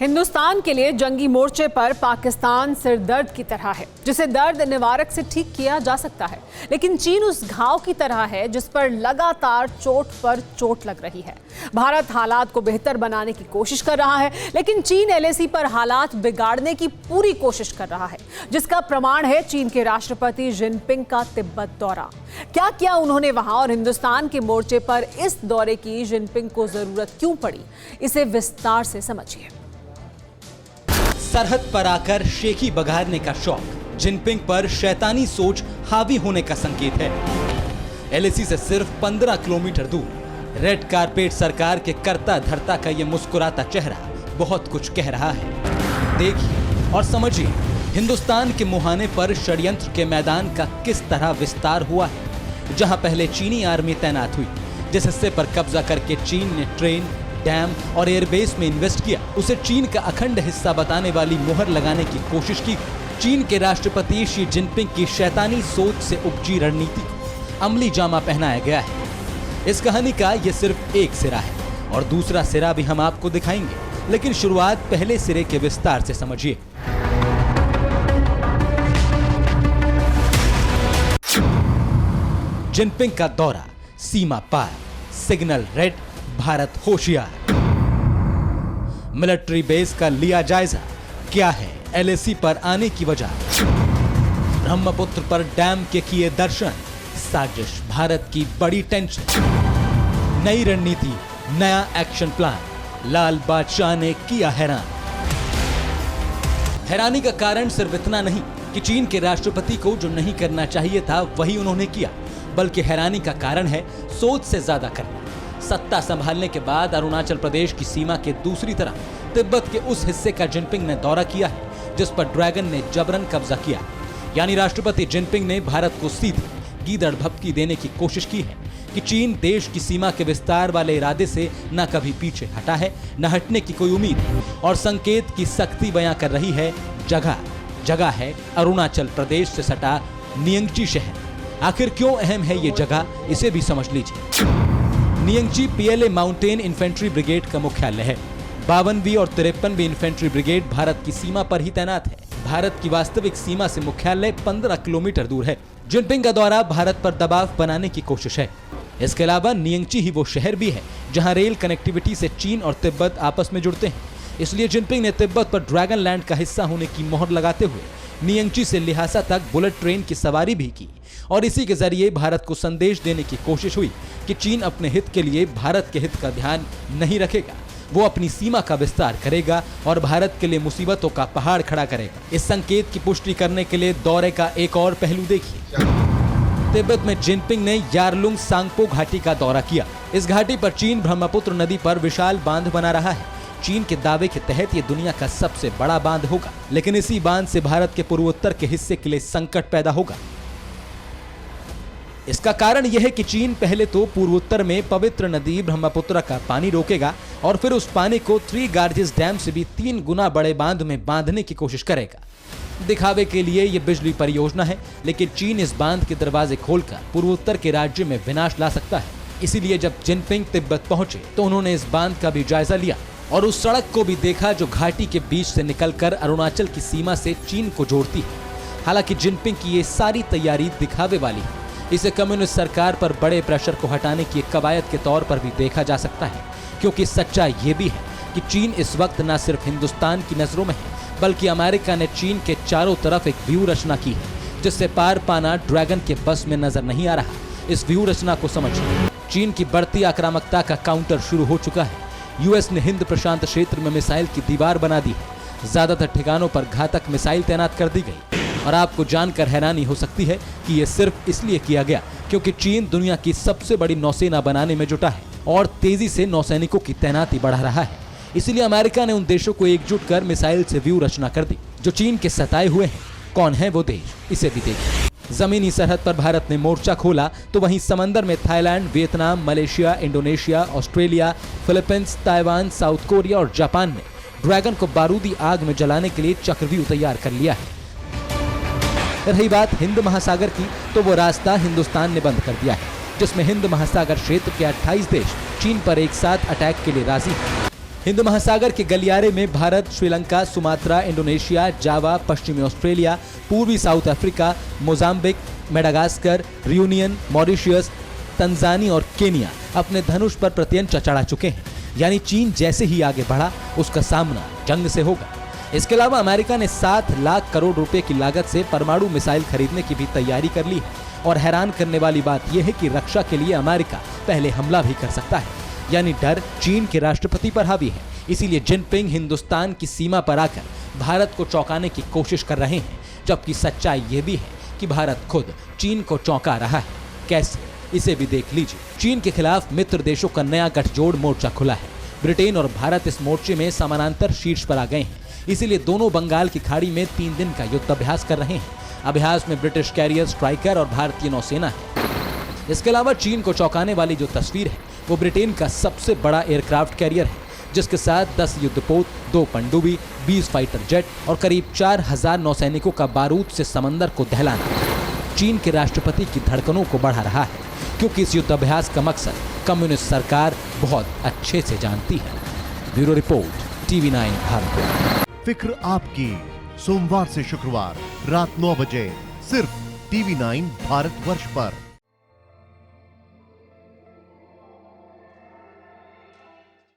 हिंदुस्तान के लिए जंगी मोर्चे पर पाकिस्तान सिरदर्द की तरह है, जिसे दर्द निवारक से ठीक किया जा सकता है, लेकिन चीन उस घाव की तरह है जिस पर लगातार चोट पर चोट लग रही है। भारत हालात को बेहतर बनाने की कोशिश कर रहा है, लेकिन चीन एलएसी पर हालात बिगाड़ने की पूरी कोशिश कर रहा है, जिसका प्रमाण है चीन के राष्ट्रपति जिनपिंग का तिब्बत दौरा। क्या किया उन्होंने वहां और हिंदुस्तान के मोर्चे पर इस दौरे की जिनपिंग को जरूरत क्यों पड़ी, इसे विस्तार से समझिए। सरहद पर आकर शेखी बघारने का शौक, जिनपिंग पर शैतानी सोच हावी होने का संकेत है। एलएसी से सिर्फ 15 किलोमीटर दूर रेड कारपेट सरकार के करता धरता का ये मुस्कुराता चेहरा बहुत कुछ कह रहा है। देखिए और समझिए हिंदुस्तान के मुहाने पर षड्यंत्र के मैदान का किस तरह विस्तार हुआ है। जहां पहले चीनी आर्मी तैनात हुई, जिस हिस्से पर कब्जा करके चीन ने ट्रेन, डैम और एयरबेस में इन्वेस्ट किया, उसे चीन का अखंड हिस्सा बताने वाली मुहर लगाने की कोशिश की। चीन के राष्ट्रपति शी जिनपिंग की शैतानी सोच से उपजी रणनीति को अमली जामा पहनाया गया है। इस कहानी का ये सिर्फ एक सिरा है और दूसरा सिरा भी हम आपको दिखाएंगे, लेकिन शुरुआत पहले सिरे के विस्तार से समझिए। जिनपिंग का दौरा, सीमा पार, सिग्नल रेड, भारत होशियार। मिलिट्री बेस का लिया जायजा, क्या है एलएसी पर आने की वजह। ब्रह्मपुत्र पर डैम के किए दर्शन, साजिश भारत की बड़ी टेंशन। नई रणनीति, नया एक्शन प्लान, लाल बादशाह ने किया हैरान। हैरानी का कारण सिर्फ इतना नहीं कि चीन के राष्ट्रपति को जो नहीं करना चाहिए था वही उन्होंने किया, बल्कि हैरानी का कारण है सोच से ज्यादा करना। सत्ता संभालने के बाद अरुणाचल प्रदेश की सीमा के दूसरी तरफ तिब्बत के उस हिस्से का जिनपिंग ने दौरा किया है जिस पर ड्रैगन ने जबरन कब्जा किया। यानी राष्ट्रपति जिनपिंग ने भारत को सीधी गीदड़ भपकी देने की कोशिश की है कि चीन देश की सीमा के विस्तार वाले इरादे से न कभी पीछे हटा है, न हटने की कोई उम्मीद, और संकेत की सख्ती बयां कर रही है। जगह है अरुणाचल प्रदेश से सटा नियंगची शहर। आखिर क्यों अहम है ये जगह, इसे भी समझ लीजिए। नियंगची पीएलए माउंटेन इन्फेंट्री ब्रिगेड का मुख्यालय है। 52वीं और 53वीं इन्फेंट्री ब्रिगेड भारत की सीमा पर ही तैनात है। भारत की वास्तविक सीमा से मुख्यालय 15 किलोमीटर दूर है। जिनपिंग का दौरा भारत पर दबाव बनाने की कोशिश है। इसके अलावा नियंगची ही वो शहर भी है जहां रेल कनेक्टिविटी से चीन और तिब्बत आपस में जुड़ते हैं। इसलिए जिनपिंग ने तिब्बत पर ड्रैगन लैंड का हिस्सा होने की मोहर लगाते हुए नियंगची से लिहासा तक बुलेट ट्रेन की सवारी भी की, और इसी के जरिए भारत को संदेश देने की कोशिश हुई कि चीन अपने हित के लिए भारत के हित का ध्यान नहीं रखेगा, वो अपनी सीमा का विस्तार करेगा और भारत के लिए मुसीबतों का पहाड़ खड़ा करेगा। इस संकेत की पुष्टि करने के लिए दौरे का एक और पहलू देखिए। तिब्बत में जिनपिंग ने यारलुंग सांगपो घाटी का दौरा किया। इस घाटी पर चीन ब्रह्मपुत्र नदी पर विशाल बांध बना रहा है। चीन के दावे के तहत ये दुनिया का सबसे बड़ा बांध होगा, लेकिन इसी बांध से भारत के पूर्वोत्तर के हिस्से के लिए संकट पैदा होगा। इसका कारण यह है कि चीन पहले तो पूर्वोत्तर में पवित्र नदी ब्रह्मपुत्र का पानी रोकेगा और फिर उस पानी को थ्री गार्जेस डैम से भी 3 गुना बड़े बांध में बांधने की कोशिश करेगा। दिखावे के लिए यह बिजली परियोजना है, लेकिन चीन इस बांध के दरवाजे खोलकर पूर्वोत्तर के राज्य में विनाश ला सकता है। इसीलिए जब जिनपिंग तिब्बत पहुंचे तो उन्होंने इस बांध का भी जायजा लिया और उस सड़क को भी देखा जो घाटी के बीच से निकलकर अरुणाचल की सीमा से चीन को जोड़ती है। हालांकि जिनपिंग की ये सारी तैयारी दिखावे वाली है। इसे कम्युनिस्ट सरकार पर बड़े प्रेशर को हटाने की एक कवायद के तौर पर भी देखा जा सकता है, क्योंकि सच्चाई ये भी है कि चीन इस वक्त न सिर्फ हिंदुस्तान की नजरों में है, बल्कि अमेरिका ने चीन के चारों तरफ एक व्यू रचना की है जिससे पार पाना ड्रैगन के बस में नजर नहीं आ रहा। इस व्यू रचना को समझिए। चीन की बढ़ती आक्रामकता का काउंटर शुरू हो चुका है। यूएस ने हिंद प्रशांत क्षेत्र में मिसाइल की दीवार बना दी है। ज्यादातर ठिकानों पर घातक मिसाइल तैनात कर दी गई, और आपको जानकर हैरानी हो सकती है कि यह सिर्फ इसलिए किया गया क्योंकि चीन दुनिया की सबसे बड़ी नौसेना बनाने में जुटा है और तेजी से नौसैनिकों की तैनाती बढ़ा रहा है। इसीलिए अमेरिका ने उन देशों को एकजुट कर मिसाइल से व्यू रचना कर दी जो चीन के सताए हुए हैं। कौन है वो देश, इसे भी देखिए। जमीनी सरहद पर भारत ने मोर्चा खोला तो वहीं समंदर में Thailand, Vietnam, Malaysia, Indonesia, Australia, Philippines, Taiwan, south Korea और जापान ने ड्रैगन को बारूदी आग में जलाने के लिए चक्रव्यूह तैयार कर लिया है। रही बात हिंद महासागर की, तो वो रास्ता हिंदुस्तान ने बंद कर दिया है, जिसमें हिंद महासागर क्षेत्र के 28 देश चीन पर एक साथ अटैक के लिए राजी हैं। हिंद महासागर के गलियारे में Bharat, Sri Lanka, Sumatra, Indonesia, Java, पश्चिमी ऑस्ट्रेलिया, पूर्वी South Africa, Mozambique, Madagascar, Reunion, Mauritius, Tanzania और केनिया अपने धनुष पर प्रत्यंचा चढ़ा चुके हैं। यानी चीन जैसे ही आगे बढ़ा, उसका सामना जंग से होगा। इसके अलावा अमेरिका ने 7 लाख करोड़ रुपए की लागत से परमाणु मिसाइल खरीदने की भी तैयारी कर ली है। और हैरान करने वाली बात यह है कि रक्षा के लिए अमेरिका पहले हमला भी कर सकता है। यानी डर चीन के राष्ट्रपति पर हावी है। इसीलिए जिनपिंग हिंदुस्तान की सीमा पर आकर भारत को चौंकाने की कोशिश कर रहे हैं, जबकि सच्चाई यह भी है कि भारत खुद चीन को चौंका रहा है। कैसे, इसे भी देख लीजिए। चीन के खिलाफ मित्र देशों का नया गठजोड़ मोर्चा खुला है। ब्रिटेन और भारत इस मोर्चे में समानांतर शीर्ष पर आ गए हैं। इसीलिए दोनों बंगाल की खाड़ी में 3 दिन का युद्धाभ्यास कर रहे हैं। अभ्यास में ब्रिटिश कैरियर स्ट्राइकर और भारतीय नौसेना है। इसके अलावा चीन को चौंकाने वाली जो तस्वीर है वो ब्रिटेन का सबसे बड़ा एयरक्राफ्ट कैरियर है, जिसके साथ 10 युद्धपोत, 2 पनडुब्बी, 20 फाइटर जेट और करीब 4000 नौसैनिकों का बारूद से समंदर को दहलाना चीन के राष्ट्रपति की धड़कनों को बढ़ा रहा है, क्योंकि इस युद्धाभ्यास का मकसद कम्युनिस्ट सरकार बहुत अच्छे से जानती है। Bureau report, TV9 Bharat. फिक्र आपकी, सोमवार से शुक्रवार रात 9 बजे सिर्फ TV9 भारतवर्ष पर।